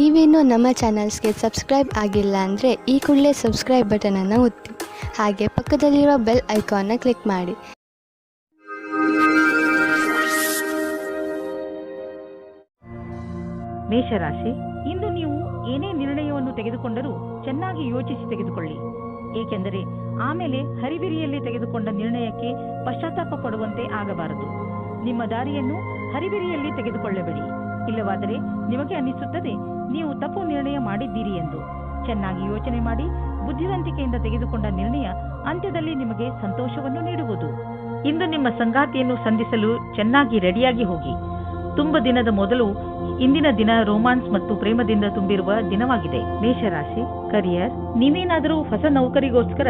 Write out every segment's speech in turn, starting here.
ನೀವೇನೂ ನಮ್ಮ ಚಾನಲ್ಸ್ಗೆ ಸಬ್ಸ್ಕ್ರೈಬ್ ಆಗಿಲ್ಲ ಅಂದರೆ ಈ ಕೂಡಲೇ ಸಬ್ಸ್ಕ್ರೈಬ್ ಬಟನನ್ನು ಒತ್ತಿ ಹಾಗೆ ಪಕ್ಕದಲ್ಲಿರುವ ಬೆಲ್ ಐಕಾನ್ನ ಕ್ಲಿಕ್ ಮಾಡಿ. ಮೇಷರಾಶಿ, ಇಂದು ನೀವು ಏನೇ ನಿರ್ಣಯವನ್ನು ತೆಗೆದುಕೊಂಡರೂ ಚೆನ್ನಾಗಿ ಯೋಚಿಸಿ ತೆಗೆದುಕೊಳ್ಳಿ. ಏಕೆಂದರೆ ಆಮೇಲೆ ಹರಿಬಿರಿಯಲ್ಲಿ ತೆಗೆದುಕೊಂಡ ನಿರ್ಣಯಕ್ಕೆ ಪಶ್ಚಾತ್ತಾಪ ಪಡುವಂತೆ ಆಗಬಾರದು. ನಿಮ್ಮ ದಾರಿಯನ್ನು ಹರಿಬಿರಿಯಲ್ಲಿ ತೆಗೆದುಕೊಳ್ಳಬೇಡಿ. ಇಲ್ಲವಾದರೆ ನಿಮಗೆ ಅನ್ನಿಸುತ್ತದೆ ನೀವು ತಪ್ಪು ನಿರ್ಣಯ ಮಾಡಿದ್ದೀರಿ ಎಂದು. ಚೆನ್ನಾಗಿ ಯೋಚನೆ ಮಾಡಿ ಬುದ್ಧಿವಂತಿಕೆಯಿಂದ ತೆಗೆದುಕೊಂಡ ನಿರ್ಣಯ ಅಂತ್ಯದಲ್ಲಿ ನಿಮಗೆ ಸಂತೋಷವನ್ನು ನೀಡುವುದು. ಇಂದು ನಿಮ್ಮ ಸಂಗಾತಿಯನ್ನು ಸಂಧಿಸಲು ಚೆನ್ನಾಗಿ ರೆಡಿಯಾಗಿ ಹೋಗಿ. ತುಂಬ ದಿನದ ಮೊದಲು ಇಂದಿನ ದಿನ ರೋಮಾನ್ಸ್ ಮತ್ತು ಪ್ರೇಮದಿಂದ ತುಂಬಿರುವ ದಿನವಾಗಿದೆ. ಮೇಷರಾಶಿ, ಕರಿಯರ್, ನೀವೇನಾದರೂ ಹೊಸ ನೌಕರಿಗೋಸ್ಕರ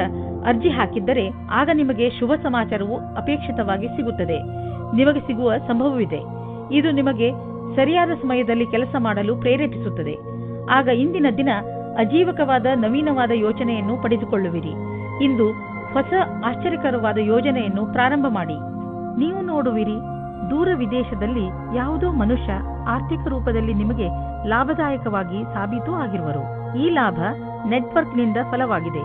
ಅರ್ಜಿ ಹಾಕಿದ್ದರೆ ಆಗ ನಿಮಗೆ ಶುಭ ಸಮಾಚಾರವು ಅಪೇಕ್ಷಿತವಾಗಿ ಸಿಗುತ್ತದೆ. ನಿಮಗೆ ಸಿಗುವ ಸಂಭವವಿದೆ. ಇದು ನಿಮಗೆ ಸರಿಯಾದ ಸಮಯದಲ್ಲಿ ಕೆಲಸ ಮಾಡಲು ಪ್ರೇರೇಪಿಸುತ್ತದೆ. ಆಗ ಇಂದಿನ ದಿನ ಅಜೀವಕವಾದ ನವೀನವಾದ ಯೋಚನೆಯನ್ನು ಪಡೆದುಕೊಳ್ಳುವಿರಿ. ಇಂದು ಹೊಸ ಆಶ್ಚರ್ಯಕರವಾದ ಯೋಜನೆಯನ್ನು ಪ್ರಾರಂಭ ಮಾಡಿ. ನೀವು ನೋಡುವಿರಿ, ದೂರ ವಿದೇಶದಲ್ಲಿ ಯಾವುದೋ ಮನುಷ್ಯ ಆರ್ಥಿಕ ರೂಪದಲ್ಲಿ ನಿಮಗೆ ಲಾಭದಾಯಕವಾಗಿ ಸಾಬೀತು ಆಗಿರುವರು. ಈ ಲಾಭ ನೆಟ್ವರ್ಕ್ನಿಂದ ಫಲವಾಗಿದೆ.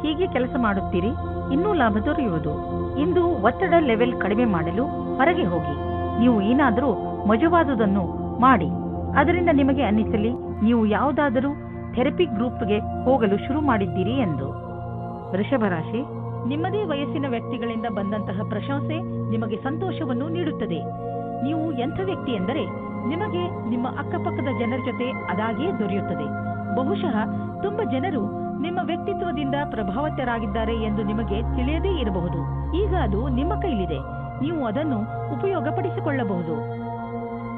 ಹೀಗೆ ಕೆಲಸ ಮಾಡುತ್ತೀರಿ, ಇನ್ನೂ ಲಾಭ ದೊರೆಯುವುದು. ಇಂದು ಒತ್ತಡ ಲೆವೆಲ್ ಕಡಿಮೆ ಮಾಡಲು ಹೊರಗೆ ಹೋಗಿ. ನೀವು ಏನಾದರೂ ಮಜವಾದುದನ್ನು ಮಾಡಿ. ಅದರಿಂದ ನಿಮಗೆ ಅನ್ನಿಸಲಿ ನೀವು ಯಾವುದಾದರೂ ಥೆರಪಿ ಗ್ರೂಪ್ಗೆ ಹೋಗಲು ಶುರು ಮಾಡಿದ್ದೀರಿ ಎಂದು. ವೃಷಭರಾಶಿ, ನಿಮ್ಮದೇ ವಯಸ್ಸಿನ ವ್ಯಕ್ತಿಗಳಿಂದ ಬಂದಂತಹ ಪ್ರಶಂಸೆ ನಿಮಗೆ ಸಂತೋಷವನ್ನು ನೀಡುತ್ತದೆ. ನೀವು ಎಂಥ ವ್ಯಕ್ತಿ ಎಂದರೆ ನಿಮಗೆ ನಿಮ್ಮ ಅಕ್ಕಪಕ್ಕದ ಜನರ ಜೊತೆ ಅದಾಗೇ ದೊರೆಯುತ್ತದೆ. ಬಹುಶಃ ತುಂಬ ಜನರು ನಿಮ್ಮ ವ್ಯಕ್ತಿತ್ವದಿಂದ ಪ್ರಭಾವಿತರಾಗಿದ್ದಾರೆ ಎಂದು ನಿಮಗೆ ತಿಳಿಯದೇ ಇರಬಹುದು. ಈಗ ಅದು ನಿಮ್ಮ ಕೈಲಿದೆ. ನೀವು ಅದನ್ನು ಉಪಯೋಗಪಡಿಸಿಕೊಳ್ಳಬಹುದು.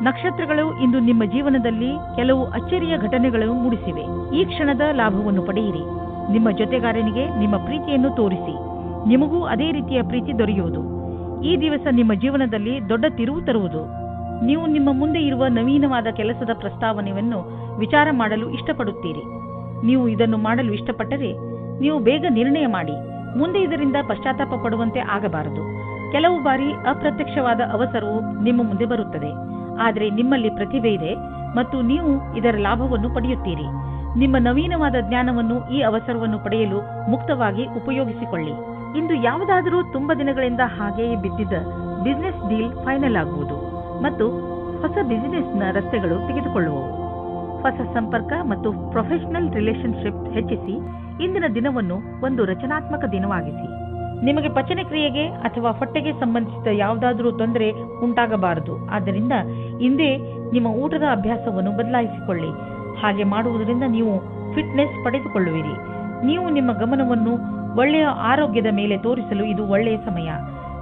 ನಕ್ಷತ್ರಗಳು ಇಂದು ನಿಮ್ಮ ಜೀವನದಲ್ಲಿ ಕೆಲವು ಅಚ್ಚರಿಯ ಘಟನೆಗಳನ್ನು ಮೂಡಿಸಿವೆ. ಈ ಕ್ಷಣದ ಲಾಭವನ್ನು ಪಡೆಯಿರಿ. ನಿಮ್ಮ ಜೊತೆಗಾರನಿಗೆ ನಿಮ್ಮ ಪ್ರೀತಿಯನ್ನು ತೋರಿಸಿ. ನಿಮಗೂ ಅದೇ ರೀತಿಯ ಪ್ರೀತಿ ದೊರೆಯುವುದು. ಈ ದಿವಸ ನಿಮ್ಮ ಜೀವನದಲ್ಲಿ ದೊಡ್ಡ ತಿರುವು ತರುವುದು. ನೀವು ನಿಮ್ಮ ಮುಂದೆ ಇರುವ ನವೀನವಾದ ಕೆಲಸದ ಪ್ರಸ್ತಾವನೆಯನ್ನು ವಿಚಾರ ಮಾಡಲು ಇಷ್ಟಪಡುತ್ತೀರಿ. ನೀವು ಇದನ್ನು ಮಾಡಲು ಇಷ್ಟಪಟ್ಟರೆ ನೀವು ಬೇಗ ನಿರ್ಣಯ ಮಾಡಿ. ಮುಂದೆ ಇದರಿಂದ ಪಶ್ಚಾತ್ತಾಪ ಪಡುವಂತೆ ಆಗಬಾರದು. ಕೆಲವು ಬಾರಿ ಅಪ್ರತ್ಯಕ್ಷವಾದ ಅವಸರವು ನಿಮ್ಮ ಮುಂದೆ ಬರುತ್ತದೆ. ಆದರೆ ನಿಮ್ಮಲ್ಲಿ ಪ್ರತಿಭೆ ಇದೆ ಮತ್ತು ನೀವು ಇದರ ಲಾಭವನ್ನು ಪಡೆಯುತ್ತೀರಿ. ನಿಮ್ಮ ನವೀನವಾದ ಜ್ಞಾನವನ್ನು ಈ ಅವಸರವನ್ನು ಪಡೆಯಲು ಮುಕ್ತವಾಗಿ ಉಪಯೋಗಿಸಿಕೊಳ್ಳಿ. ಇಂದು ಯಾವುದಾದರೂ ತುಂಬ ದಿನಗಳಿಂದ ಹಾಗೆಯೇ ಬಿದ್ದಿದ್ದ ಬಿಸಿನೆಸ್ ಡೀಲ್ ಫೈನಲ್ ಆಗುವುದು ಮತ್ತು ಹೊಸ ಬಿಸಿನೆಸ್ನ ರಸ್ತೆಗಳು ತೆಗೆದುಕೊಳ್ಳುವವು. ಹೊಸ ಸಂಪರ್ಕ ಮತ್ತು ಪ್ರೊಫೆಷನಲ್ ರಿಲೇಶನ್ಶಿಪ್ ಹೆಚ್ಚಿಸಿ. ಇಂದಿನ ದಿನವನ್ನು ಒಂದು ರಚನಾತ್ಮಕ ದಿನವಾಗಿಸಿ. ನಿಮಗೆ ಪಚನ ಕ್ರಿಯೆಗೆ ಅಥವಾ ಹೊಟ್ಟೆಗೆ ಸಂಬಂಧಿಸಿದ ಯಾವುದಾದರೂ ತೊಂದರೆ ಉಂಟಾಗಬಾರದು. ಆದ್ದರಿಂದ ಇಂದೇ ನಿಮ್ಮ ಊಟದ ಅಭ್ಯಾಸವನ್ನು ಬದಲಾಯಿಸಿಕೊಳ್ಳಿ. ಹಾಗೆ ಮಾಡುವುದರಿಂದ ನೀವು ಫಿಟ್ನೆಸ್ ಪಡೆದುಕೊಳ್ಳುವಿರಿ. ನೀವು ನಿಮ್ಮ ಗಮನವನ್ನು ಒಳ್ಳೆಯ ಆರೋಗ್ಯದ ಮೇಲೆ ತೋರಿಸಲು ಇದು ಒಳ್ಳೆಯ ಸಮಯ.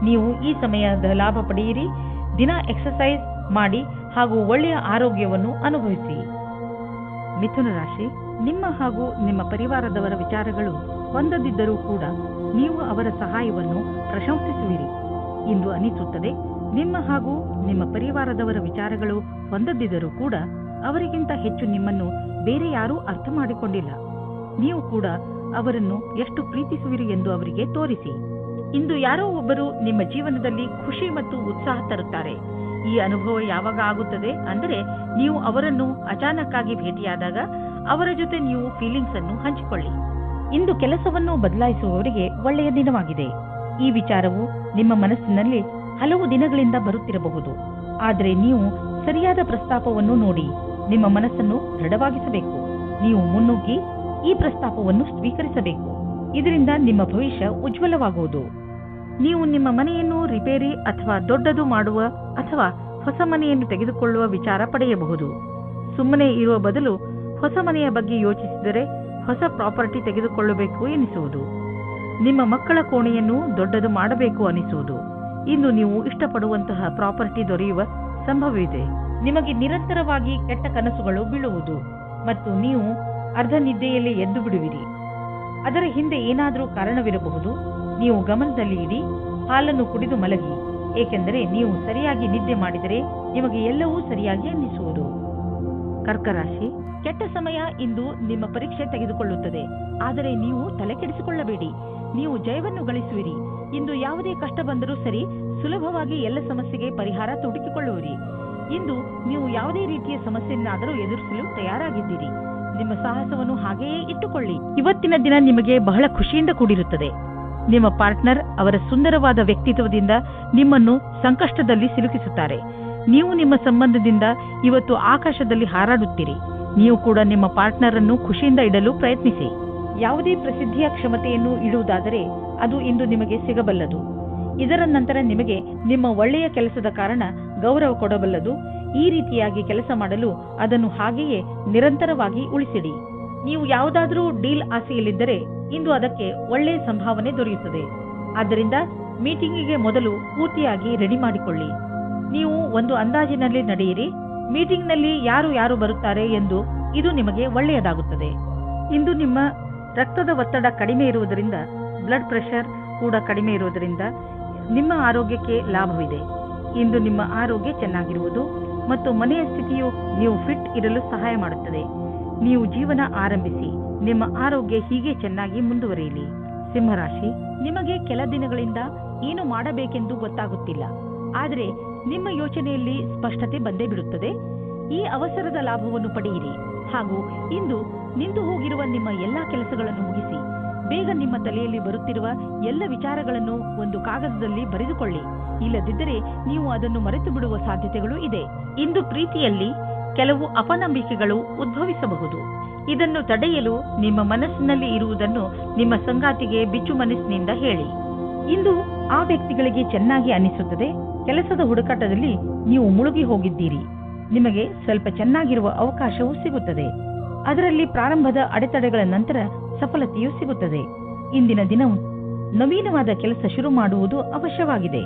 ನೀವು ಈ ಸಮಯದ ಲಾಭ ಪಡೆಯಿರಿ. ದಿನ ಎಕ್ಸರ್ಸೈಸ್ ಮಾಡಿ ಹಾಗೂ ಒಳ್ಳೆಯ ಆರೋಗ್ಯವನ್ನು ಅನುಭವಿಸಿ. ಮಿಥುನ ರಾಶಿ, ನಿಮ್ಮ ಹಾಗೂ ನಿಮ್ಮ ಪರಿವಾರದವರ ವಿಚಾರಗಳು ಹೊಂದದಿದ್ದರೂ ಕೂಡ ನೀವು ಅವರ ಸಹಾಯವನ್ನು ಪ್ರಶಂಸಿಸುವಿರಿ. ಇಂದು ಅನಿಸುತ್ತದೆ ನಿಮ್ಮ ಹಾಗೂ ನಿಮ್ಮ ಪರಿವಾರದವರ ವಿಚಾರಗಳು ಹೊಂದದಿದ್ದರೂ ಕೂಡ ಅವರಿಗಿಂತ ಹೆಚ್ಚು ನಿಮ್ಮನ್ನು ಬೇರೆ ಯಾರೂ ಅರ್ಥ ಮಾಡಿಕೊಂಡಿಲ್ಲ. ನೀವು ಕೂಡ ಅವರನ್ನು ಎಷ್ಟು ಪ್ರೀತಿಸುವಿರಿ ಎಂದು ಅವರಿಗೆ ತೋರಿಸಿ. ಇಂದು ಯಾರೋ ಒಬ್ಬರು ನಿಮ್ಮ ಜೀವನದಲ್ಲಿ ಖುಷಿ ಮತ್ತು ಉತ್ಸಾಹ ತರುತ್ತಾರೆ. ಈ ಅನುಭವ ಯಾವಾಗ ಆಗುತ್ತದೆ ಅಂದರೆ ನೀವು ಅವರನ್ನು ಅಚಾನಕ್ಕಾಗಿ ಭೇಟಿಯಾದಾಗ ಅವರ ಜೊತೆ ನೀವು ಫೀಲಿಂಗ್ಸ್ ಅನ್ನು ಹಂಚಿಕೊಳ್ಳಿ. ಇಂದು ಕೆಲಸವನ್ನು ಬದಲಾಯಿಸುವವರಿಗೆ ಒಳ್ಳೆಯ ದಿನವಾಗಿದೆ. ಈ ವಿಚಾರವು ನಿಮ್ಮ ಮನಸ್ಸಿನಲ್ಲಿ ಹಲವು ದಿನಗಳಿಂದ ಬರುತ್ತಿರಬಹುದು. ಆದರೆ ನೀವು ಸರಿಯಾದ ಪ್ರಸ್ತಾಪವನ್ನು ನೋಡಿ ನಿಮ್ಮ ಮನಸ್ಸನ್ನು ದೃಢವಾಗಿಸಬೇಕು. ನೀವು ಮುನ್ನುಗ್ಗಿ ಈ ಪ್ರಸ್ತಾಪವನ್ನು ಸ್ವೀಕರಿಸಬೇಕು. ಇದರಿಂದ ನಿಮ್ಮ ಭವಿಷ್ಯ ಉಜ್ವಲವಾಗುವುದು. ನೀವು ನಿಮ್ಮ ಮನೆಯನ್ನು ರಿಪೇರಿ ಅಥವಾ ದೊಡ್ಡದು ಮಾಡುವ ಅಥವಾ ಹೊಸ ಮನೆಯನ್ನು ತೆಗೆದುಕೊಳ್ಳುವ ವಿಚಾರ ಪಡೆಯಬಹುದು. ಸುಮ್ಮನೆ ಇರುವ ಬದಲು ಹೊಸ ಮನೆಯ ಬಗ್ಗೆ ಯೋಚಿಸಿದರೆ ಹೊಸ ಪ್ರಾಪರ್ಟಿ ತೆಗೆದುಕೊಳ್ಳಬೇಕು ಎನಿಸುವುದು. ನಿಮ್ಮ ಮಕ್ಕಳ ಕೋಣೆಯನ್ನು ದೊಡ್ಡದು ಮಾಡಬೇಕು ಅನಿಸುವುದು. ಇಂದು ನೀವು ಇಷ್ಟಪಡುವಂತಹ ಪ್ರಾಪರ್ಟಿ ದೊರೆಯುವ ಸಂಭವವಿದೆ. ನಿಮಗೆ ನಿರಂತರವಾಗಿ ಕೆಟ್ಟ ಕನಸುಗಳು ಬೀಳುವುದು ಮತ್ತು ನೀವು ಅರ್ಧ ನಿದ್ದೆಯಲ್ಲಿ ಎದ್ದು ಬಿಡುವಿರಿ. ಅದರ ಹಿಂದೆ ಏನಾದರೂ ಕಾರಣವಿರಬಹುದು. ನೀವು ಗಮನದಲ್ಲಿ ಇಡಿ. ಹಾಲನ್ನು ಕುಡಿದು ಮಲಗಿ. ಏಕೆಂದರೆ ನೀವು ಸರಿಯಾಗಿ ನಿದ್ದೆ ಮಾಡಿದರೆ ನಿಮಗೆ ಎಲ್ಲವೂ ಸರಿಯಾಗಿ ಅನ್ನಿಸುವುದು. ಕರ್ಕರಾಶಿ, ಕೆಟ್ಟ ಸಮಯ ಇಂದು ನಿಮ್ಮ ಪರೀಕ್ಷೆ ತೆಗೆದುಕೊಳ್ಳುತ್ತದೆ. ಆದರೆ ನೀವು ತಲೆ ಕೆಡಿಸಿಕೊಳ್ಳಬೇಡಿ. ನೀವು ಜಯವನ್ನು ಗಳಿಸುವಿರಿ. ಇಂದು ಯಾವುದೇ ಕಷ್ಟ ಬಂದರೂ ಸರಿ ಸುಲಭವಾಗಿ ಎಲ್ಲ ಸಮಸ್ಯೆಗೆ ಪರಿಹಾರ ಹುಡುಕಿಕೊಳ್ಳುವಿರಿ. ಇಂದು ನೀವು ಯಾವುದೇ ರೀತಿಯ ಸಮಸ್ಯೆಯನ್ನಾದರೂ ಎದುರಿಸಲು ತಯಾರಾಗಿದ್ದೀರಿ. ನಿಮ್ಮ ಸಾಹಸವನ್ನು ಹಾಗೆಯೇ ಇಟ್ಟುಕೊಳ್ಳಿ. ಇವತ್ತಿನ ದಿನ ನಿಮಗೆ ಬಹಳ ಖುಷಿಯಿಂದ ಕೂಡಿರುತ್ತದೆ. ನಿಮ್ಮ ಪಾರ್ಟ್ನರ್ ಅವರ ಸುಂದರವಾದ ವ್ಯಕ್ತಿತ್ವದಿಂದ ನಿಮ್ಮನ್ನು ಸಂಕಷ್ಟದಲ್ಲಿ ಸಿಲುಕಿಸುತ್ತಾರೆ. ನೀವು ನಿಮ್ಮ ಸಂಬಂಧದಿಂದ ಇವತ್ತು ಆಕಾಶದಲ್ಲಿ ಹಾರಾಡುತ್ತೀರಿ. ನೀವು ಕೂಡ ನಿಮ್ಮ ಪಾರ್ಟ್ನರ್ ಅನ್ನು ಖುಷಿಯಿಂದ ಇಡಲು ಪ್ರಯತ್ನಿಸಿ. ಯಾವುದೇ ಪ್ರಸಿದ್ಧಿಯ ಕ್ಷಮತೆಯನ್ನು ಇಡುವುದಾದರೆ ಅದು ಇಂದು ನಿಮಗೆ ಸಿಗಬಲ್ಲದು. ಇದರ ನಂತರ ನಿಮಗೆ ನಿಮ್ಮ ಒಳ್ಳೆಯ ಕೆಲಸದ ಕಾರಣ ಗೌರವ ಕೊಡಬಲ್ಲದು. ಈ ರೀತಿಯಾಗಿ ಕೆಲಸ ಮಾಡಲು ಅದನ್ನು ಹಾಗೆಯೇ ನಿರಂತರವಾಗಿ ಉಳಿಸಿಡಿ. ನೀವು ಯಾವುದಾದರೂ ಡೀಲ್ ಆಸೆಯಲ್ಲಿದ್ದರೆ ಇಂದು ಅದಕ್ಕೆ ಒಳ್ಳೆಯ ಸಂಭಾವನೆ ದೊರೆಯುತ್ತದೆ. ಆದ್ದರಿಂದ ಮೀಟಿಂಗಿಗೆ ಮೊದಲು ಪೂರ್ತಿಯಾಗಿ ರೆಡಿ ಮಾಡಿಕೊಳ್ಳಿ. ನೀವು ಒಂದು ಅಂದಾಜಿನಲ್ಲಿ ನಡೆಯಿರಿ. ಮೀಟಿಂಗ್ನಲ್ಲಿ ಯಾರು ಬರುತ್ತಾರೆ ಎಂದು ಇದು ನಿಮಗೆ ಒಳ್ಳೆಯದಾಗುತ್ತದೆ. ಇಂದು ನಿಮ್ಮ ರಕ್ತದ ಒತ್ತಡ ಕಡಿಮೆ ಇರುವುದರಿಂದ, ಬ್ಲಡ್ ಪ್ರೆಷರ್ ಕೂಡ ಕಡಿಮೆ ಇರುವುದರಿಂದ ನಿಮ್ಮ ಆರೋಗ್ಯಕ್ಕೆ ಲಾಭವಿದೆ. ಇಂದು ನಿಮ್ಮ ಆರೋಗ್ಯ ಚೆನ್ನಾಗಿರುವುದು ಮತ್ತು ಮನೆಯ ಸ್ಥಿತಿಯು ನೀವು ಫಿಟ್ ಇರಲು ಸಹಾಯ ಮಾಡುತ್ತದೆ. ನೀವು ಜೀವನ ಆರಂಭಿಸಿ. ನಿಮ್ಮ ಆರೋಗ್ಯ ಹೀಗೆ ಚೆನ್ನಾಗಿ ಮುಂದುವರಿಯಲಿ. ಸಿಂಹರಾಶಿ, ನಿಮಗೆ ಕೆಲ ದಿನಗಳಿಂದ ಏನು ಮಾಡಬೇಕೆಂದು ಗೊತ್ತಾಗುತ್ತಿಲ್ಲ. ಆದರೆ ನಿಮ್ಮ ಯೋಚನೆಯಲ್ಲಿ ಸ್ಪಷ್ಟತೆ ಬಂದೇ ಬಿಡುತ್ತದೆ. ಈ ಅವಸರದ ಲಾಭವನ್ನು ಪಡೆಯಿರಿ ಹಾಗೂ ಇಂದು ನಿಂತು ಹೋಗಿರುವ ನಿಮ್ಮ ಎಲ್ಲಾ ಕೆಲಸಗಳನ್ನು ಮುಗಿಸಿ. ಬೇಗ ನಿಮ್ಮ ತಲೆಯಲ್ಲಿ ಬರುತ್ತಿರುವ ಎಲ್ಲ ವಿಚಾರಗಳನ್ನು ಒಂದು ಕಾಗದದಲ್ಲಿ ಬರೆದುಕೊಳ್ಳಿ. ಇಲ್ಲದಿದ್ದರೆ ನೀವು ಅದನ್ನು ಮರೆತು ಬಿಡುವ ಸಾಧ್ಯತೆಗಳು ಇದೆ. ಇಂದು ಪ್ರೀತಿಯಲ್ಲಿ ಕೆಲವು ಅಪನಂಬಿಕೆಗಳು ಉದ್ಭವಿಸಬಹುದು. ಇದನ್ನು ತಡೆಯಲು ನಿಮ್ಮ ಮನಸ್ಸಿನಲ್ಲಿ ಇರುವುದನ್ನು ನಿಮ್ಮ ಸಂಗಾತಿಗೆ ಬಿಚ್ಚು ಮನಸ್ಸಿನಿಂದ ಹೇಳಿ. ಇಂದು ಆ ವ್ಯಕ್ತಿಗಳಿಗೆ ಚೆನ್ನಾಗಿ ಅನಿಸುತ್ತದೆ. ಕೆಲಸದ ಹುಡುಕಾಟದಲ್ಲಿ ನೀವು ಮುಳುಗಿ ಹೋಗಿದ್ದೀರಿ. ನಿಮಗೆ ಸ್ವಲ್ಪ ಚೆನ್ನಾಗಿರುವ ಅವಕಾಶವೂ ಸಿಗುತ್ತದೆ. ಅದರಲ್ಲಿ ಪ್ರಾರಂಭದ ಅಡೆತಡೆಗಳ ನಂತರ ಸಫಲತೆಯೂ ಸಿಗುತ್ತದೆ. ಇಂದಿನ ದಿನವು ನವೀನವಾದ ಕೆಲಸ ಶುರು ಮಾಡುವುದು ಅವಶ್ಯವಾಗಿದೆ.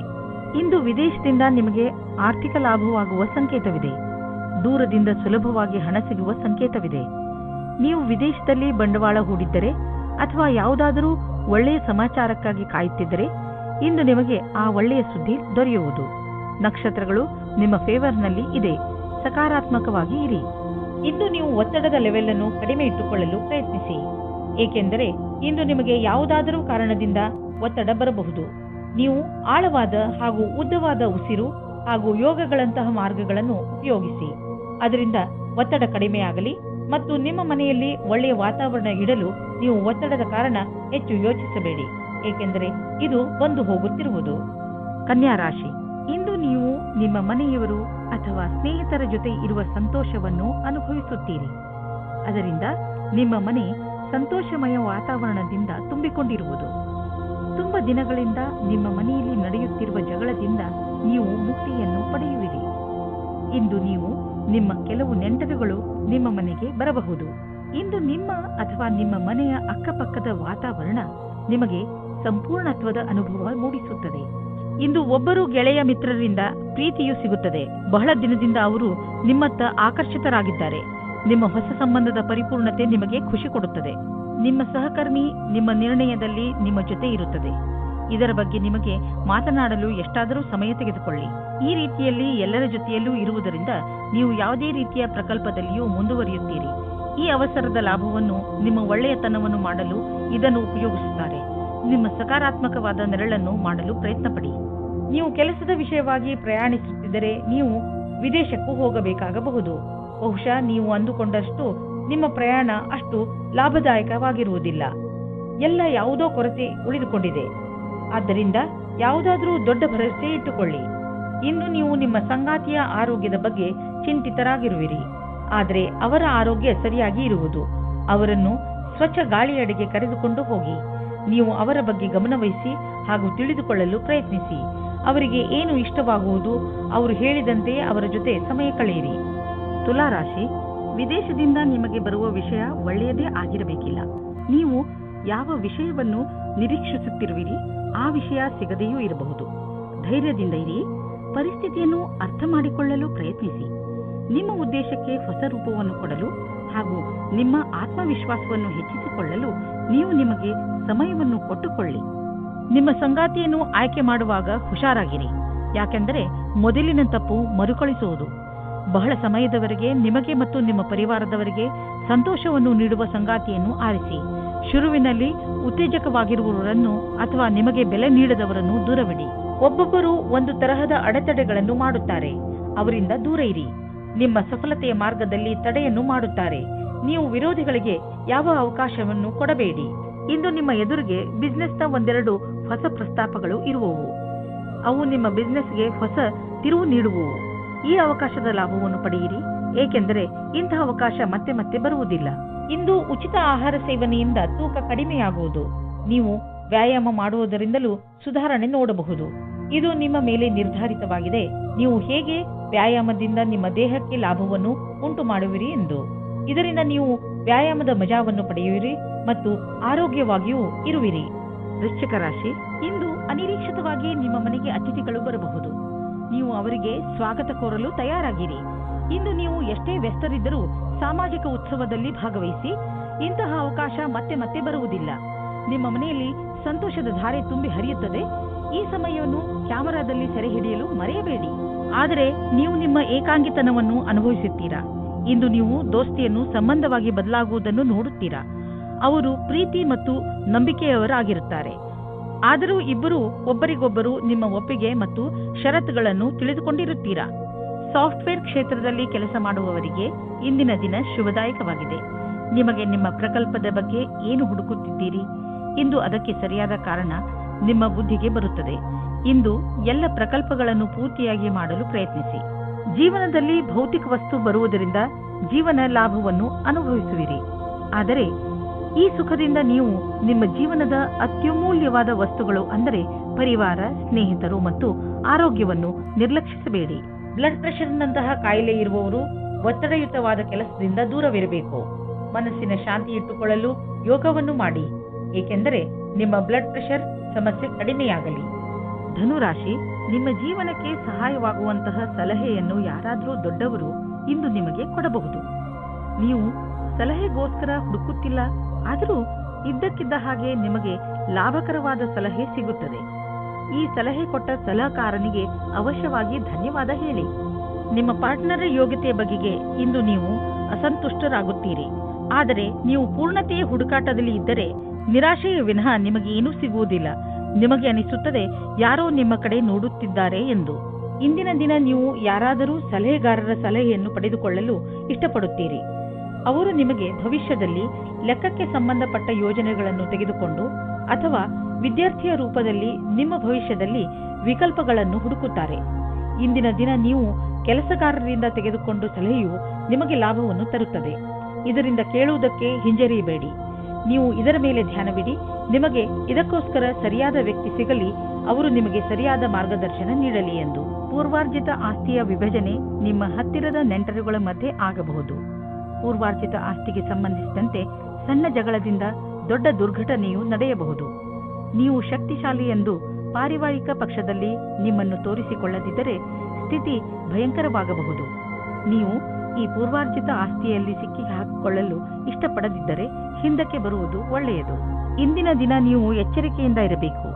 ಇಂದು ವಿದೇಶದಿಂದ ನಿಮಗೆ ಆರ್ಥಿಕ ಲಾಭವಾಗುವ ಸಂಕೇತವಿದೆ. ದೂರದಿಂದ ಸುಲಭವಾಗಿ ಹಣ ಸಿಗುವ ಸಂಕೇತವಿದೆ. ನೀವು ವಿದೇಶದಲ್ಲಿ ಬಂಡವಾಳ ಹೂಡಿದ್ದರೆ ಅಥವಾ ಯಾವುದಾದರೂ ಒಳ್ಳೆಯ ಸಮಾಚಾರಕ್ಕಾಗಿ ಕಾಯುತ್ತಿದ್ದರೆ ಇಂದು ನಿಮಗೆ ಆ ಒಳ್ಳೆಯ ಸುದ್ದಿ ದೊರೆಯುವುದು. ನಕ್ಷತ್ರಗಳು ನಿಮ್ಮ ಫೇವರ್ನಲ್ಲಿ ಇದೆ. ಸಕಾರಾತ್ಮಕವಾಗಿ ಇರಿ. ಇಂದು ನೀವು ಒತ್ತಡದ ಲೆವೆಲ್ ಅನ್ನು ಕಡಿಮೆ ಇಟ್ಟುಕೊಳ್ಳಲು ಪ್ರಯತ್ನಿಸಿ. ಏಕೆಂದರೆ ಇಂದು ನಿಮಗೆ ಯಾವುದಾದರೂ ಕಾರಣದಿಂದ ಒತ್ತಡ ಬರಬಹುದು. ನೀವು ಆಳವಾದ ಹಾಗೂ ಉದ್ದವಾದ ಉಸಿರು ಹಾಗೂ ಯೋಗಗಳಂತಹ ಮಾರ್ಗಗಳನ್ನು ಉಪಯೋಗಿಸಿ. ಅದರಿಂದ ಒತ್ತಡ ಕಡಿಮೆಯಾಗಲಿ ಮತ್ತು ನಿಮ್ಮ ಮನೆಯಲ್ಲಿ ಒಳ್ಳೆಯ ವಾತಾವರಣ ಇಡಲು ನೀವು ಒತ್ತಡದ ಕಾರಣ ಹೆಚ್ಚು ಯೋಚಿಸಬೇಡಿ. ಏಕೆಂದರೆ ಇದು ಬಂದು ಹೋಗುತ್ತಿರುವುದು. ಕನ್ಯಾ ರಾಶಿ, ಇಂದು ನೀವು ನಿಮ್ಮ ಮನೆಯವರು ಅಥವಾ ಸ್ನೇಹಿತರ ಜೊತೆ ಇರುವ ಸಂತೋಷವನ್ನು ಅನುಭವಿಸುತ್ತೀರಿ. ಅದರಿಂದ ನಿಮ್ಮ ಮನೆ ಸಂತೋಷಮಯ ವಾತಾವರಣದಿಂದ ತುಂಬಿಕೊಂಡಿರುವುದು. ತುಂಬ ದಿನಗಳಿಂದ ನಿಮ್ಮ ಮನೆಯಲ್ಲಿ ನಡೆಯುತ್ತಿರುವ ಜಗಳದಿಂದ ನೀವು ಮುಕ್ತಿಯನ್ನು ಪಡೆಯುವಿರಿ. ಇಂದು ನೀವು ನಿಮ್ಮ ಕೆಲವು ನೆಂಟರುಗಳು ನಿಮ್ಮ ಮನೆಗೆ ಬರಬಹುದು. ಇಂದು ನಿಮ್ಮ ಅಥವಾ ನಿಮ್ಮ ಮನೆಯ ಅಕ್ಕಪಕ್ಕದ ವಾತಾವರಣ ನಿಮಗೆ ಸಂಪೂರ್ಣತ್ವದ ಅನುಭವ ಮೂಡಿಸುತ್ತದೆ. ಇಂದು ಒಬ್ಬರು ಗೆಳೆಯ ಮಿತ್ರರಿಂದ ಪ್ರೀತಿಯೂ ಸಿಗುತ್ತದೆ. ಬಹಳ ದಿನದಿಂದ ಅವರು ನಿಮ್ಮತ್ತ ಆಕರ್ಷಿತರಾಗಿದ್ದಾರೆ. ನಿಮ್ಮ ಹೊಸ ಸಂಬಂಧದ ಪರಿಪೂರ್ಣತೆ ನಿಮಗೆ ಖುಷಿ ಕೊಡುತ್ತದೆ. ನಿಮ್ಮ ಸಹಕರ್ಮಿ ನಿಮ್ಮ ನಿರ್ಣಯದಲ್ಲಿ ನಿಮ್ಮ ಜೊತೆ ಇರುತ್ತದೆ. ಇದರ ಬಗ್ಗೆ ನಿಮಗೆ ಮಾತನಾಡಲು ಎಷ್ಟಾದರೂ ಸಮಯ ತೆಗೆದುಕೊಳ್ಳಿ. ಈ ರೀತಿಯಲ್ಲಿ ಎಲ್ಲರ ಜೊತೆಯಲ್ಲೂ ಇರುವುದರಿಂದ ನೀವು ಯಾವುದೇ ರೀತಿಯ ಪ್ರಕಲ್ಪದಲ್ಲಿಯೂ ಮುಂದುವರಿಯುತ್ತೀರಿ. ಈ ಅವಸರದ ಲಾಭವನ್ನು ನಿಮ್ಮ ಒಳ್ಳೆಯತನವನ್ನು ಮಾಡಲು ಇದನ್ನು ಉಪಯೋಗಿಸುತ್ತಾರೆ. ನಿಮ್ಮ ಸಕಾರಾತ್ಮಕವಾದ ನೆರಳನ್ನು ಮಾಡಲು ಪ್ರಯತ್ನಪಡಿ. ನೀವು ಕೆಲಸದ ವಿಷಯವಾಗಿ ಪ್ರಯಾಣಿಸುತ್ತಿದ್ದರೆ ನೀವು ವಿದೇಶಕ್ಕೂ ಹೋಗಬೇಕಾಗಬಹುದು. ಬಹುಶಃ ನೀವು ಅಂದುಕೊಂಡಷ್ಟು ನಿಮ್ಮ ಪ್ರಯಾಣ ಅಷ್ಟು ಲಾಭದಾಯಕವಾಗಿರುವುದಿಲ್ಲ. ಎಲ್ಲ ಯಾವುದೋ ಕೊರತೆ ಉಳಿದುಕೊಂಡಿದೆ. ಆದ್ದರಿಂದ ಯಾವುದಾದರೂ ದೊಡ್ಡ ಭರವಸೆ ಇಟ್ಟುಕೊಳ್ಳಿ. ಇಂದು ನೀವು ನಿಮ್ಮ ಸಂಗಾತಿಯ ಆರೋಗ್ಯದ ಬಗ್ಗೆ ಚಿಂತಿತರಾಗಿರುವಿರಿ. ಆದರೆ ಅವರ ಆರೋಗ್ಯ ಸರಿಯಾಗಿ ಇರುವುದು. ಅವರನ್ನು ಸ್ವಚ್ಛ ಗಾಳಿಯಡೆಗೆ ಕರೆದುಕೊಂಡು ಹೋಗಿ. ನೀವು ಅವರ ಬಗ್ಗೆ ಗಮನವಹಿಸಿ ಹಾಗೂ ತಿಳಿದುಕೊಳ್ಳಲು ಪ್ರಯತ್ನಿಸಿ. ಅವರಿಗೆ ಏನು ಇಷ್ಟವಾಗುವುದು ಅವರು ಹೇಳಿದಂತೆ ಅವರ ಜೊತೆ ಸಮಯ ಕಳೆಯಿರಿ. ತುಲಾ ರಾಶಿ, ವಿದೇಶದಿಂದ ನಿಮಗೆ ಬರುವ ವಿಷಯ ಒಳ್ಳೆಯದೇ ಆಗಿರಬೇಕಿಲ್ಲ. ನೀವು ಯಾವ ವಿಷಯವನ್ನು ನಿರೀಕ್ಷಿಸುತ್ತಿರುವಿರಿ ಆ ವಿಷಯ ಸಿಗದೆಯೂ ಇರಬಹುದು. ಧೈರ್ಯದಿಂದ ಇರಿ. ಪರಿಸ್ಥಿತಿಯನ್ನು ಅರ್ಥ ಮಾಡಿಕೊಳ್ಳಲು ಪ್ರಯತ್ನಿಸಿ. ನಿಮ್ಮ ಉದ್ದೇಶಕ್ಕೆ ಹೊಸ ರೂಪವನ್ನು ಕೊಡಲು ಹಾಗೂ ನಿಮ್ಮ ಆತ್ಮವಿಶ್ವಾಸವನ್ನು ಹೆಚ್ಚಿಸಿಕೊಳ್ಳಲು ನೀವು ನಿಮಗೆ ಸಮಯವನ್ನು ಕೊಟ್ಟುಕೊಳ್ಳಿ. ನಿಮ್ಮ ಸಂಗಾತಿಯನ್ನು ಆಯ್ಕೆ ಮಾಡುವಾಗ ಹುಷಾರಾಗಿರಿ. ಯಾಕೆಂದರೆ ಮೊದಲಿನ ತಪ್ಪು ಮರುಕಳಿಸುವುದು. ಬಹಳ ಸಮಯದವರೆಗೆ ನಿಮಗೆ ಮತ್ತು ನಿಮ್ಮ ಪರಿವಾರದವರಿಗೆ ಸಂತೋಷವನ್ನು ನೀಡುವ ಸಂಗಾತಿಯನ್ನು ಆರಿಸಿ. ಶುರುವಿನಲ್ಲಿ ಉತ್ತೇಜಕವಾಗಿರುವವರನ್ನು ಅಥವಾ ನಿಮಗೆ ಬೆಲೆ ನೀಡದವರನ್ನು ದೂರವಿಡಿ. ಒಬ್ಬೊಬ್ಬರು ಒಂದು ತರಹದ ಅಡೆತಡೆಗಳನ್ನು ಮಾಡುತ್ತಾರೆ. ಅವರಿಂದ ದೂರ ಇರಿ. ನಿಮ್ಮ ಸಫಲತೆಯ ಮಾರ್ಗದಲ್ಲಿ ತಡೆಯನ್ನು ಮಾಡುತ್ತಾರೆ. ನೀವು ವಿರೋಧಿಗಳಿಗೆ ಯಾವ ಅವಕಾಶವನ್ನು ಕೊಡಬೇಡಿ. ಇಂದು ನಿಮ್ಮ ಎದುರಿಗೆ ಬಿಸ್ನೆಸ್ನ ಒಂದೆರಡು ಹೊಸ ಪ್ರಸ್ತಾಪಗಳು ಇರುವವು. ಅವು ನಿಮ್ಮ ಬಿಸ್ನೆಸ್ಗೆ ಹೊಸ ತಿರುವು ನೀಡುವವು. ಈ ಅವಕಾಶದ ಲಾಭವನ್ನು ಪಡೆಯಿರಿ, ಏಕೆಂದರೆ ಇಂತಹ ಅವಕಾಶ ಮತ್ತೆ ಮತ್ತೆ ಬರುವುದಿಲ್ಲ. ಇಂದು ಉಚಿತ ಆಹಾರ ಸೇವನೆಯಿಂದ ತೂಕ ಕಡಿಮೆಯಾಗುವುದು. ನೀವು ವ್ಯಾಯಾಮ ಮಾಡುವುದರಿಂದಲೂ ಸುಧಾರಣೆ ನೋಡಬಹುದು. ಇದು ನಿಮ್ಮ ಮೇಲೆ ನಿರ್ಧಾರಿತವಾಗಿದೆ, ನೀವು ಹೇಗೆ ವ್ಯಾಯಾಮದಿಂದ ನಿಮ್ಮ ದೇಹಕ್ಕೆ ಲಾಭವನ್ನು ಉಂಟು ಮಾಡುವಿರಿ ಎಂದು. ಇದರಿಂದ ನೀವು ವ್ಯಾಯಾಮದ ಮಜಾವನ್ನು ಪಡೆಯುವಿರಿ ಮತ್ತು ಆರೋಗ್ಯವಾಗಿಯೂ ಇರುವಿರಿ. ವೃಶ್ಚಿಕ ರಾಶಿ, ಇಂದು ಅನಿರೀಕ್ಷಿತವಾಗಿ ನಿಮ್ಮ ಮನೆಗೆ ಅತಿಥಿಗಳು ಬರಬಹುದು. ನೀವು ಅವರಿಗೆ ಸ್ವಾಗತ ಕೋರಲು ತಯಾರಾಗಿರಿ. ಇಂದು ನೀವು ಎಷ್ಟೇ ವ್ಯಸ್ತರಿದ್ದರೂ ಸಾಮಾಜಿಕ ಉತ್ಸವದಲ್ಲಿ ಭಾಗವಹಿಸಿ. ಇಂತಹ ಅವಕಾಶ ಮತ್ತೆ ಮತ್ತೆ ಬರುವುದಿಲ್ಲ. ನಿಮ್ಮ ಮನೆಯಲ್ಲಿ ಸಂತೋಷದ ಧಾರೆ ತುಂಬಿ ಹರಿಯುತ್ತದೆ. ಈ ಸಮಯವನ್ನು ಕ್ಯಾಮೆರಾದಲ್ಲಿ ಸೆರೆ ಹಿಡಿಯಲು ಮರೆಯಬೇಡಿ. ಆದರೆ ನೀವು ನಿಮ್ಮ ಏಕಾಂಗಿತನವನ್ನು ಅನುಭವಿಸುತ್ತೀರಾ. ಇಂದು ನೀವು ದೋಸ್ತಿಯನ್ನು ಸಂಬಂಧವಾಗಿ ಬದಲಾಗುವುದನ್ನು ನೋಡುತ್ತೀರಾ. ಅವರು ಪ್ರೀತಿ ಮತ್ತು ನಂಬಿಕೆಯವರಾಗಿರುತ್ತಾರೆ. ಆದರೂ ಇಬ್ಬರು ಒಬ್ಬರಿಗೊಬ್ಬರು ನಿಮ್ಮ ಒಪ್ಪಿಗೆ ಮತ್ತು ಷರತ್ತುಗಳನ್ನು ತಿಳಿದುಕೊಂಡಿರುತ್ತೀರಾ. ಸಾಫ್ಟ್ವೇರ್ ಕ್ಷೇತ್ರದಲ್ಲಿ ಕೆಲಸ ಮಾಡುವವರಿಗೆ ಇಂದಿನ ದಿನ ಶುಭದಾಯಕವಾಗಿದೆ. ನಿಮಗೆ ನಿಮ್ಮ ಪ್ರಕಲ್ಪದ ಬಗ್ಗೆ ಏನು ಹುಡುಕುತ್ತಿದ್ದೀರಿ? ಇಂದು ಅದಕ್ಕೆ ಸರಿಯಾದ ಕಾರಣ ನಿಮ್ಮ ಬುದ್ಧಿಗೆ ಬರುತ್ತದೆ. ಇಂದು ಎಲ್ಲ ಪ್ರಕಲ್ಪಗಳನ್ನು ಪೂರ್ತಿಯಾಗಿ ಮಾಡಲು ಪ್ರಯತ್ನಿಸಿ. ಜೀವನದಲ್ಲಿ ಭೌತಿಕ ವಸ್ತು ಬರುವುದರಿಂದ ಜೀವನ ಲಾಭವನ್ನು ಅನುಭವಿಸುವಿರಿ. ಆದರೆ ಈ ಸುಖದಿಂದ ನೀವು ನಿಮ್ಮ ಜೀವನದ ಅತ್ಯಮೂಲ್ಯವಾದ ವಸ್ತುಗಳು ಅಂದರೆ ಪರಿವಾರ, ಸ್ನೇಹಿತರು ಮತ್ತು ಆರೋಗ್ಯವನ್ನು ನಿರ್ಲಕ್ಷಿಸಬೇಡಿ. ಬ್ಲಡ್ ಪ್ರೆಷರ್ನಂತಹ ಕಾಯಿಲೆ ಇರುವವರು ಒತ್ತಡಯುತವಾದ ಕೆಲಸದಿಂದ ದೂರವಿರಬೇಕು. ಮನಸ್ಸಿನ ಶಾಂತಿ ಇಟ್ಟುಕೊಳ್ಳಲು ಯೋಗವನ್ನು ಮಾಡಿ, ಏಕೆಂದರೆ ನಿಮ್ಮ ಬ್ಲಡ್ ಪ್ರೆಷರ್ ಸಮಸ್ಯೆ ಕಡಿಮೆಯಾಗಲಿ. ಧನುರಾಶಿ, ನಿಮ್ಮ ಜೀವನಕ್ಕೆ ಸಹಾಯವಾಗುವಂತಹ ಸಲಹೆಯನ್ನು ಯಾರಾದರೂ ದೊಡ್ಡವರು ಇಂದು ನಿಮಗೆ ಕೊಡಬಹುದು. ನೀವು ಸಲಹೆಗೋಸ್ಕರ ಹುಡುಕುತ್ತಿಲ್ಲ, ಆದರೂ ಇದ್ದಕ್ಕಿದ್ದ ಹಾಗೆ ನಿಮಗೆ ಲಾಭಕರವಾದ ಸಲಹೆ ಸಿಗುತ್ತದೆ. ಈ ಸಲಹೆ ಕೊಟ್ಟ ಸಲಹೆಗಾರನಿಗೆ ಅವಶ್ಯವಾಗಿ ಧನ್ಯವಾದ ಹೇಳಿ. ನಿಮ್ಮ ಪಾರ್ಟ್ನರ್ ಯೋಗ್ಯತೆಯ ಬಗೆಗೆ ಇಂದು ನೀವು ಅಸಂತುಷ್ಟರಾಗುತ್ತೀರಿ. ಆದರೆ ನೀವು ಪೂರ್ಣತೆಯ ಹುಡುಕಾಟದಲ್ಲಿ ಇದ್ದರೆ ನಿರಾಶೆಯ ವಿನಃ ನಿಮಗೆ ಏನೂ ಸಿಗುವುದಿಲ್ಲ. ನಿಮಗೆ ಅನಿಸುತ್ತದೆ ಯಾರೋ ನಿಮ್ಮ ಕಡೆ ನೋಡುತ್ತಿದ್ದಾರೆ ಎಂದು. ಇಂದಿನ ದಿನ ನೀವು ಯಾರಾದರೂ ಸಲಹೆಗಾರರ ಸಲಹೆಯನ್ನು ಪಡೆದುಕೊಳ್ಳಲು ಇಷ್ಟಪಡುತ್ತೀರಿ. ಅವರು ನಿಮಗೆ ಭವಿಷ್ಯದಲ್ಲಿ ಲೆಕ್ಕಕ್ಕೆ ಸಂಬಂಧಪಟ್ಟ ಯೋಜನೆಗಳನ್ನು ತೆಗೆದುಕೊಂಡು ಅಥವಾ ವಿದ್ಯಾರ್ಥಿಯ ರೂಪದಲ್ಲಿ ನಿಮ್ಮ ಭವಿಷ್ಯದಲ್ಲಿ ವಿಕಲ್ಪಗಳನ್ನು ಹುಡುಕುತ್ತಾರೆ. ಇಂದಿನ ದಿನ ನೀವು ಕೆಲಸಗಾರರಿಂದ ತೆಗೆದುಕೊಂಡು ಸಲಹೆಯು ನಿಮಗೆ ಲಾಭವನ್ನು ತರುತ್ತದೆ. ಇದರಿಂದ ಕೇಳುವುದಕ್ಕೆ ಹಿಂಜರಿಯಬೇಡಿ. ನೀವು ಇದರ ಮೇಲೆ ಧ್ಯಾನವಿಡಿ. ನಿಮಗೆ ಇದಕ್ಕೋಸ್ಕರ ಸರಿಯಾದ ವ್ಯಕ್ತಿ ಸಿಗಲಿ, ಅವರು ನಿಮಗೆ ಸರಿಯಾದ ಮಾರ್ಗದರ್ಶನ ನೀಡಲಿ ಎಂದು. ಪೂರ್ವಾರ್ಜಿತ ಆಸ್ತಿಯ ವಿಭಜನೆ ನಿಮ್ಮ ಹತ್ತಿರದ ನೆಂಟರುಗಳ ಮಧ್ಯೆ ಆಗಬಹುದು. ಪೂರ್ವಾರ್ಜಿತ ಆಸ್ತಿಗೆ ಸಂಬಂಧಿಸಿದಂತೆ ಸಣ್ಣ ಜಗಳದಿಂದ ದೊಡ್ಡ ದುರ್ಘಟನೆಯು ನಡೆಯಬಹುದು. ನೀವು ಶಕ್ತಿಶಾಲಿ ಎಂದು ಪಾರಿವಾರಿಕ ಪಕ್ಷದಲ್ಲಿ ನಿಮ್ಮನ್ನು ತೋರಿಸಿಕೊಳ್ಳದಿದ್ದರೆ ಸ್ಥಿತಿ ಭಯಂಕರವಾಗಬಹುದು. ನೀವು ಈ ಪೂರ್ವಾರ್ಜಿತ ಆಸ್ತಿಯಲ್ಲಿ ಸಿಕ್ಕಿ ಹಾಕಿಕೊಳ್ಳಲು ಇಷ್ಟಪಡದಿದ್ದರೆ ಹಿಂದಕ್ಕೆ ಬರುವುದು ಒಳ್ಳೆಯದು. ಇಂದಿನ ದಿನ ನೀವು ಎಚ್ಚರಿಕೆಯಿಂದ ಇರಬೇಕು.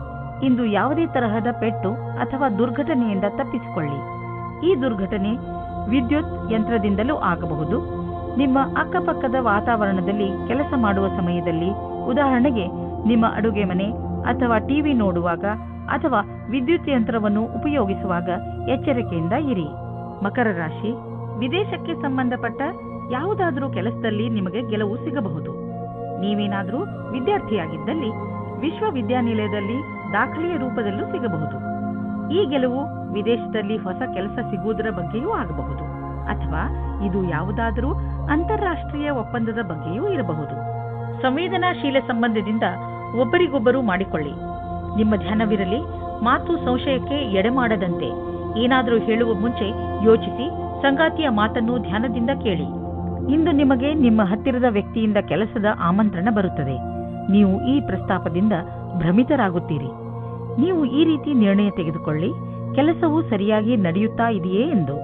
ಇಂದು ಯಾವುದೇ ತರಹದ ಪೆಟ್ಟು ಅಥವಾ ದುರ್ಘಟನೆಯಿಂದ ತಪ್ಪಿಸಿಕೊಳ್ಳಿ. ಈ ದುರ್ಘಟನೆ ವಿದ್ಯುತ್ ಯಂತ್ರದಿಂದಲೂ ಆಗಬಹುದು. ನಿಮ್ಮ ಅಕ್ಕಪಕ್ಕದ ವಾತಾವರಣದಲ್ಲಿ ಕೆಲಸ ಮಾಡುವ ಸಮಯದಲ್ಲಿ, ಉದಾಹರಣೆಗೆ ನಿಮ್ಮ ಅಡುಗೆ ಮನೆ ಅಥವಾ ಟಿವಿ ನೋಡುವಾಗ ಅಥವಾ ವಿದ್ಯುತ್ ಯಂತ್ರವನ್ನು ಉಪಯೋಗಿಸುವಾಗ ಎಚ್ಚರಿಕೆಯಿಂದ ಇರಿ. ಮಕರ ರಾಶಿ, ವಿದೇಶಕ್ಕೆ ಸಂಬಂಧಪಟ್ಟ ಯಾವುದಾದರೂ ಕೆಲಸದಲ್ಲಿ ನಿಮಗೆ ಗೆಲುವು ಸಿಗಬಹುದು. ನೀವೇನಾದರೂ ವಿದ್ಯಾರ್ಥಿಯಾಗಿದ್ದಲ್ಲಿ ವಿಶ್ವವಿದ್ಯಾನಿಲಯದಲ್ಲಿ ದಾಖಲೆಯ ರೂಪದಲ್ಲೂ ಸಿಗಬಹುದು. ಈ ಗೆಲುವು ವಿದೇಶದಲ್ಲಿ ಹೊಸ ಕೆಲಸ ಸಿಗುವುದರ ಬಗ್ಗೆಯೂ ಆಗಬಹುದು, ಅಥವಾ ಇದು ಯಾವುದಾದರೂ ಅಂತಾರಾಷ್ಟ್ರೀಯ ಒಪ್ಪಂದದ ಬಗ್ಗೆಯೂ ಇರಬಹುದು. ಸಂವೇದನಾಶೀಲ ಸಂಬಂಧದಿಂದ ಒಬ್ಬರಿಗೊಬ್ಬರು ಮಾಡಿಕೊಳ್ಳಿ. ನಿಮ್ಮ ಧ್ಯಾನವಿರಲಿ, ಮಾತು ಸಂಶಯಕ್ಕೆ ಎಡೆಮಾಡದಂತೆ. ಏನಾದರೂ ಹೇಳುವ ಮುಂಚೆ ಯೋಚಿಸಿ, ಸಂಗಾತಿಯ ಮಾತನ್ನು ಧ್ಯಾನದಿಂದ ಕೇಳಿ. ಇಂದು ನಿಮಗೆ ನಿಮ್ಮ ಹತ್ತಿರದ ವ್ಯಕ್ತಿಯಿಂದ ಕೆಲಸದ ಆಮಂತ್ರಣ ಬರುತ್ತದೆ. ನೀವು ಈ ಪ್ರಸ್ತಾಪದಿಂದ ಭ್ರಮಿತರಾಗುತ್ತೀರಿ. ನೀವು ಈ ರೀತಿ ನಿರ್ಣಯ ತೆಗೆದುಕೊಳ್ಳಿ, ಕೆಲಸವು ಸರಿಯಾಗಿ ನಡೆಯುತ್ತಾ ಇದೆಯೇ ಎಂದು.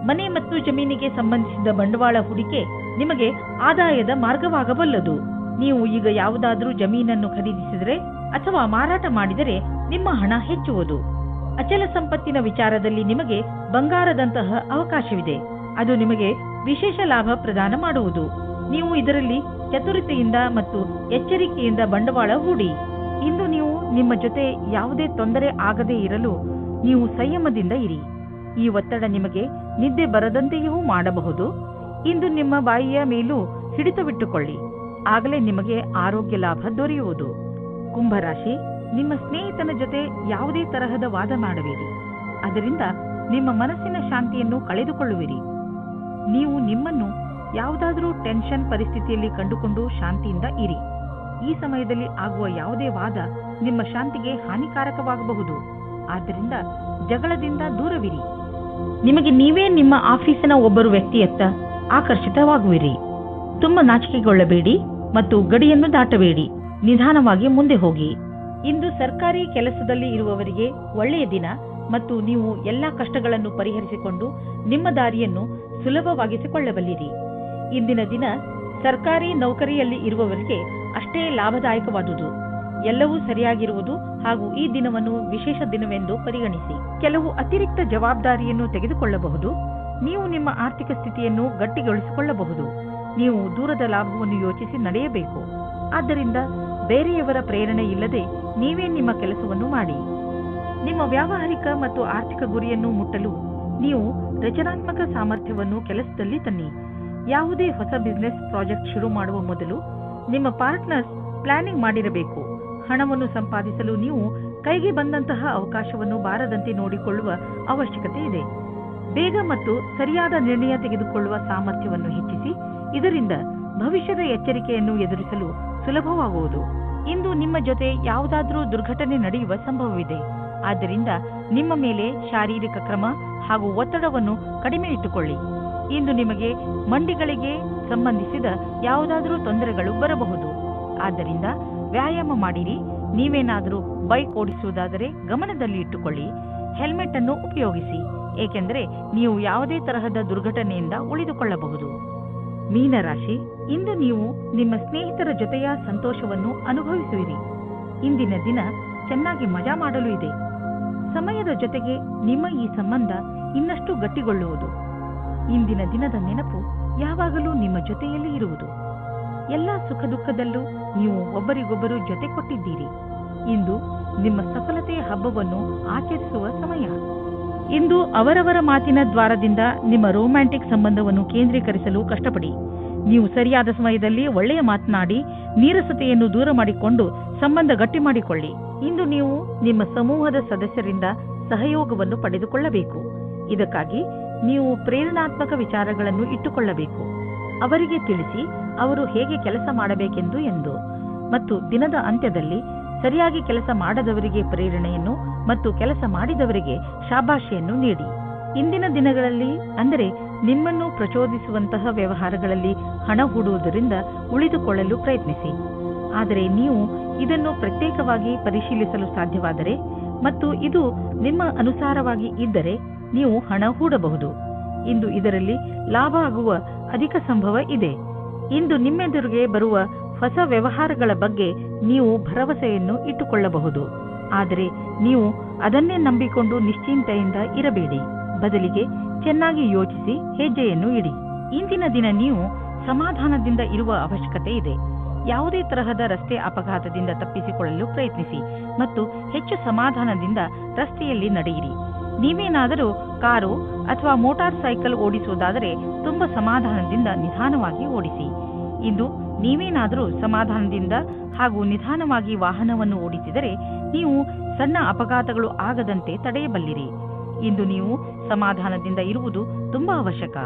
ಮನೆ ಮತ್ತು ಜಮೀನಿಗೆ ಸಂಬಂಧಿಸಿದ ಬಂಡವಾಳ ಹೂಡಿಕೆ ನಿಮಗೆ ಆದಾಯದ ಮಾರ್ಗವಾಗಬಲ್ಲದು. ನೀವು ಈಗ ಯಾವುದಾದರೂ ಜಮೀನನ್ನು ಖರೀದಿಸಿದರೆ ಅಥವಾ ಮಾರಾಟ ಮಾಡಿದರೆ ನಿಮ್ಮ ಹಣ ಹೆಚ್ಚುವುದು. ಅಚಲ ಸಂಪತ್ತಿನ ವಿಚಾರದಲ್ಲಿ ನಿಮಗೆ ಬಂಗಾರದಂತಹ ಅವಕಾಶವಿದೆ. ಅದು ನಿಮಗೆ ವಿಶೇಷ ಲಾಭ ಪ್ರದಾನ ಮಾಡುವುದು. ನೀವು ಇದರಲ್ಲಿ ಚತುರತೆಯಿಂದ ಮತ್ತು ಎಚ್ಚರಿಕೆಯಿಂದ ಬಂಡವಾಳ ಹೂಡಿ. ಇಂದು ನೀವು ನಿಮ್ಮ ಜೊತೆ ಯಾವುದೇ ತೊಂದರೆ ಆಗದೇ ಇರಲು ನೀವು ಸಂಯಮದಿಂದ ಇರಿ. ಈ ಒತ್ತಡ ನಿಮಗೆ ನಿದ್ದೆ ಬರದಂತೆಯೂ ಮಾಡಬಹುದು. ಇಂದು ನಿಮ್ಮ ಬಾಯಿಯ ಮೇಲೂ ಹಿಡಿತವಿಟ್ಟುಕೊಳ್ಳಿ, ಆಗಲೇ ನಿಮಗೆ ಆರೋಗ್ಯ ಲಾಭ ದೊರೆಯುವುದು. ಕುಂಭರಾಶಿ, ನಿಮ್ಮ ಸ್ನೇಹಿತನ ಜೊತೆ ಯಾವುದೇ ತರಹದ ವಾದ ಮಾಡಬೇಡಿ, ಅದರಿಂದ ನಿಮ್ಮ ಮನಸ್ಸಿನ ಶಾಂತಿಯನ್ನು ಕಳೆದುಕೊಳ್ಳುವಿರಿ. ನೀವು ನಿಮ್ಮನ್ನು ಯಾವುದಾದರೂ ಟೆನ್ಷನ್ ಪರಿಸ್ಥಿತಿಯಲ್ಲಿ ಕಂಡುಕೊಂಡು ಶಾಂತಿಯಿಂದ ಇರಿ. ಈ ಸಮಯದಲ್ಲಿ ಆಗುವ ಯಾವುದೇ ವಾದ ನಿಮ್ಮ ಶಾಂತಿಗೆ ಹಾನಿಕಾರಕವಾಗಬಹುದು, ಆದ್ದರಿಂದ ಜಗಳದಿಂದ ದೂರವಿರಿ. ನಿಮಗೆ ನೀವೇ ನಿಮ್ಮ ಆಫೀಸಿನ ಒಬ್ಬರು ವ್ಯಕ್ತಿಯತ್ತ ಆಕರ್ಷಿತವಾಗುವಿರಿ. ತುಂಬ ನಾಚಿಕೆಗೊಳ್ಳಬೇಡಿ ಮತ್ತು ಗಡಿಯನ್ನು ದಾಟಬೇಡಿ, ನಿಧಾನವಾಗಿ ಮುಂದೆ ಹೋಗಿ. ಇಂದು ಸರ್ಕಾರಿ ಕೆಲಸದಲ್ಲಿ ಇರುವವರಿಗೆ ಒಳ್ಳೆಯ ದಿನ ಮತ್ತು ನೀವು ಎಲ್ಲಾ ಕಷ್ಟಗಳನ್ನು ಪರಿಹರಿಸಿಕೊಂಡು ನಿಮ್ಮ ದಾರಿಯನ್ನು ಸುಲಭವಾಗಿಸಿಕೊಳ್ಳಬಲ್ಲಿರಿ. ಇಂದಿನ ದಿನ ಸರ್ಕಾರಿ ನೌಕರಿಯಲ್ಲಿ ಇರುವವರಿಗೆ ಅಷ್ಟೇ ಲಾಭದಾಯಕವಾದುದು. ಎಲ್ಲವೂ ಸರಿಯಾಗಿರುವುದು ಹಾಗೂ ಈ ದಿನವನ್ನು ವಿಶೇಷ ದಿನವೆಂದು ಪರಿಗಣಿಸಿ. ಕೆಲವು ಅತಿರಿಕ್ತ ಜವಾಬ್ದಾರಿಯನ್ನು ತೆಗೆದುಕೊಳ್ಳಬಹುದು. ನೀವು ನಿಮ್ಮ ಆರ್ಥಿಕ ಸ್ಥಿತಿಯನ್ನು ಗಟ್ಟಿಗೊಳಿಸಿಕೊಳ್ಳಬಹುದು. ನೀವು ದೂರದ ಲಾಭವನ್ನು ಯೋಚಿಸಿ ನಡೆಯಬೇಕು. ಆದ್ದರಿಂದ ಬೇರೆಯವರ ಪ್ರೇರಣೆ ಇಲ್ಲದೆ ನೀವೇ ನಿಮ್ಮ ಕೆಲಸವನ್ನು ಮಾಡಿ. ನಿಮ್ಮ ವ್ಯಾವಹಾರಿಕ ಮತ್ತು ಆರ್ಥಿಕ ಗುರಿಯನ್ನು ಮುಟ್ಟಲು ನೀವು ರಚನಾತ್ಮಕ ಸಾಮರ್ಥ್ಯವನ್ನು ಕೆಲಸದಲ್ಲಿ ತನ್ನಿ. ಯಾವುದೇ ಹೊಸ ಬಿಸಿನೆಸ್ ಪ್ರಾಜೆಕ್ಟ್ ಶುರು ಮಾಡುವ ಮೊದಲು ನಿಮ್ಮ ಪಾರ್ಟ್ನರ್ಸ್ ಪ್ಲಾನಿಂಗ್ ಮಾಡಿರಬೇಕು. ಹಣವನ್ನು ಸಂಪಾದಿಸಲು ನೀವು ಕೈಗೆ ಬಂದಂತಹ ಅವಕಾಶವನ್ನು ಬಾರದಂತೆ ನೋಡಿಕೊಳ್ಳುವ ಅವಶ್ಯಕತೆ ಇದೆ. ಬೇಗ ಮತ್ತು ಸರಿಯಾದ ನಿರ್ಣಯ ತೆಗೆದುಕೊಳ್ಳುವ ಸಾಮರ್ಥ್ಯವನ್ನು ಹೆಚ್ಚಿಸಿ. ಇದರಿಂದ ಭವಿಷ್ಯದ ಎಚ್ಚರಿಕೆಯನ್ನು ಎದುರಿಸಲು ಸುಲಭವಾಗುವುದು. ಇಂದು ನಿಮ್ಮ ಜೊತೆ ಯಾವುದಾದರೂ ದುರ್ಘಟನೆ ನಡೆಯುವ ಸಂಭವವಿದೆ. ಆದ್ದರಿಂದ ನಿಮ್ಮ ಮೇಲೆ ಶಾರೀರಿಕ ಕ್ರಮ ಹಾಗೂ ಒತ್ತಡವನ್ನು ಕಡಿಮೆ ಇಟ್ಟುಕೊಳ್ಳಿ. ಇಂದು ನಿಮಗೆ ಮಂಡಿಗಳಿಗೆ ಸಂಬಂಧಿಸಿದ ಯಾವುದಾದರೂ ತೊಂದರೆಗಳು ಬರಬಹುದು. ಆದ್ದರಿಂದ ವ್ಯಾಯಾಮ ಮಾಡಿರಿ. ನೀವೇನಾದರೂ ಬೈಕ್ ಓಡಿಸುವುದಾದರೆ ಗಮನದಲ್ಲಿ ಇಟ್ಟುಕೊಳ್ಳಿ. ಹೆಲ್ಮೆಟ್ ಅನ್ನು ಉಪಯೋಗಿಸಿ, ಏಕೆಂದರೆ ನೀವು ಯಾವುದೇ ತರಹದ ದುರ್ಘಟನೆಯಿಂದ ಉಳಿದುಕೊಳ್ಳಬಹುದು. ಮೀನರಾಶಿ, ಇಂದು ನೀವು ನಿಮ್ಮ ಸ್ನೇಹಿತರ ಜೊತೆಯ ಸಂತೋಷವನ್ನು ಅನುಭವಿಸುವಿರಿ. ಇಂದಿನ ದಿನ ಚೆನ್ನಾಗಿ ಮಜಾ ಮಾಡಲು ಇದೆ. ಸಮಯದ ಜೊತೆಗೆ ನಿಮ್ಮ ಈ ಸಂಬಂಧ ಇನ್ನಷ್ಟು ಗಟ್ಟಿಗೊಳ್ಳುವುದು. ಇಂದಿನ ದಿನದ ನೆನಪು ಯಾವಾಗಲೂ ನಿಮ್ಮ ಜೊತೆಯಲ್ಲಿ ಇರುವುದು. ಎಲ್ಲ ಸುಖ ದುಃಖದಲ್ಲೂ ನೀವು ಒಬ್ಬರಿಗೊಬ್ಬರು ಜೊತೆ ಕೊಟ್ಟಿದ್ದೀರಿ. ಇಂದು ನಿಮ್ಮ ಸಫಲತೆಯ ಹಬ್ಬವನ್ನು ಆಚರಿಸುವ ಸಮಯ. ಇಂದು ಅವರವರ ಮಾತಿನ ದ್ವಾರದಿಂದ ನಿಮ್ಮ ರೊಮ್ಯಾಂಟಿಕ್ ಸಂಬಂಧವನ್ನು ಕೇಂದ್ರೀಕರಿಸಲು ಕಷ್ಟಪಡಿ. ನೀವು ಸರಿಯಾದ ಸಮಯದಲ್ಲಿ ಒಳ್ಳೆಯ ಮಾತನಾಡಿ ನೀರಸತೆಯನ್ನು ದೂರ ಮಾಡಿಕೊಂಡು ಸಂಬಂಧ ಗಟ್ಟಿ ಮಾಡಿಕೊಳ್ಳಿ. ಇಂದು ನೀವು ನಿಮ್ಮ ಸಮೂಹದ ಸದಸ್ಯರಿಂದ ಸಹಯೋಗವನ್ನು ಪಡೆದುಕೊಳ್ಳಬೇಕು. ಇದಕ್ಕಾಗಿ ನೀವು ಪ್ರೇರಣಾತ್ಮಕ ವಿಚಾರಗಳನ್ನು ಇಟ್ಟುಕೊಳ್ಳಬೇಕು. ಅವರಿಗೆ ತಿಳಿಸಿ ಅವರು ಹೇಗೆ ಕೆಲಸ ಮಾಡಬೇಕೆಂದು ಮತ್ತು ದಿನದ ಅಂತ್ಯದಲ್ಲಿ ಸರಿಯಾಗಿ ಕೆಲಸ ಮಾಡದವರಿಗೆ ಪ್ರೇರಣೆಯನ್ನು ಮತ್ತು ಕೆಲಸ ಮಾಡಿದವರಿಗೆ ಶಾಬಾಷೆಯನ್ನು ನೀಡಿ. ಇಂದಿನ ದಿನಗಳಲ್ಲಿ ಅಂದರೆ ನಿಮ್ಮನ್ನು ಪ್ರಚೋದಿಸುವಂತಹ ವ್ಯವಹಾರಗಳಲ್ಲಿ ಹಣ ಹೂಡುವುದರಿಂದ ಉಳಿದುಕೊಳ್ಳಲು ಪ್ರಯತ್ನಿಸಿ. ಆದರೆ ನೀವು ಇದನ್ನು ಪ್ರತ್ಯೇಕವಾಗಿ ಪರಿಶೀಲಿಸಲು ಸಾಧ್ಯವಾದರೆ ಮತ್ತು ಇದು ನಿಮ್ಮ ಅನುಸಾರವಾಗಿ ಇದ್ದರೆ ನೀವು ಹಣ ಹೂಡಬಹುದು. ಇಂದು ಇದರಲ್ಲಿ ಲಾಭ ಆಗುವ ಅಧಿಕ ಸಂಭವ ಇದೆ. ಇಂದು ನಿಮ್ಮೆದುರಿಗೆ ಬರುವ ಹೊಸ ವ್ಯವಹಾರಗಳ ಬಗ್ಗೆ ನೀವು ಭರವಸೆಯನ್ನು ಇಟ್ಟುಕೊಳ್ಳಬಹುದು. ಆದರೆ ನೀವು ಅದನ್ನೇ ನಂಬಿಕೊಂಡು ನಿಶ್ಚಿಂತೆಯಿಂದ ಇರಬೇಡಿ. ಬದಲಿಗೆ ಚೆನ್ನಾಗಿ ಯೋಚಿಸಿ ಹೆಜ್ಜೆಯನ್ನು ಇಡಿ. ಇಂದಿನ ದಿನ ನೀವು ಸಮಾಧಾನದಿಂದ ಇರುವ ಅವಶ್ಯಕತೆ ಇದೆ. ಯಾವುದೇ ತರಹದ ರಸ್ತೆ ಅಪಘಾತದಿಂದ ತಪ್ಪಿಸಿಕೊಳ್ಳಲು ಪ್ರಯತ್ನಿಸಿ ಮತ್ತು ಹೆಚ್ಚು ಸಮಾಧಾನದಿಂದ ರಸ್ತೆಯಲ್ಲಿ ನಡೆಯಿರಿ. ನೀವೇನಾದರೂ ಕಾರು ಅಥವಾ ಮೋಟಾರ್ ಸೈಕಲ್ ಓಡಿಸುವುದಾದರೆ ತುಂಬ ಸಮಾಧಾನದಿಂದ ನಿಧಾನವಾಗಿ ಓಡಿಸಿ. ಇಂದು ನೀವೇನಾದರೂ ಸಮಾಧಾನದಿಂದ ಹಾಗೂ ನಿಧಾನವಾಗಿ ವಾಹನವನ್ನು ಓಡಿಸಿದರೆ ನೀವು ಸಣ್ಣ ಅಪಘಾತಗಳು ಆಗದಂತೆ ತಡೆಯಬಲ್ಲಿರಿ. ಇಂದು ನೀವು ಸಮಾಧಾನದಿಂದ ಇರುವುದು ತುಂಬಾ ಅವಶ್ಯಕ.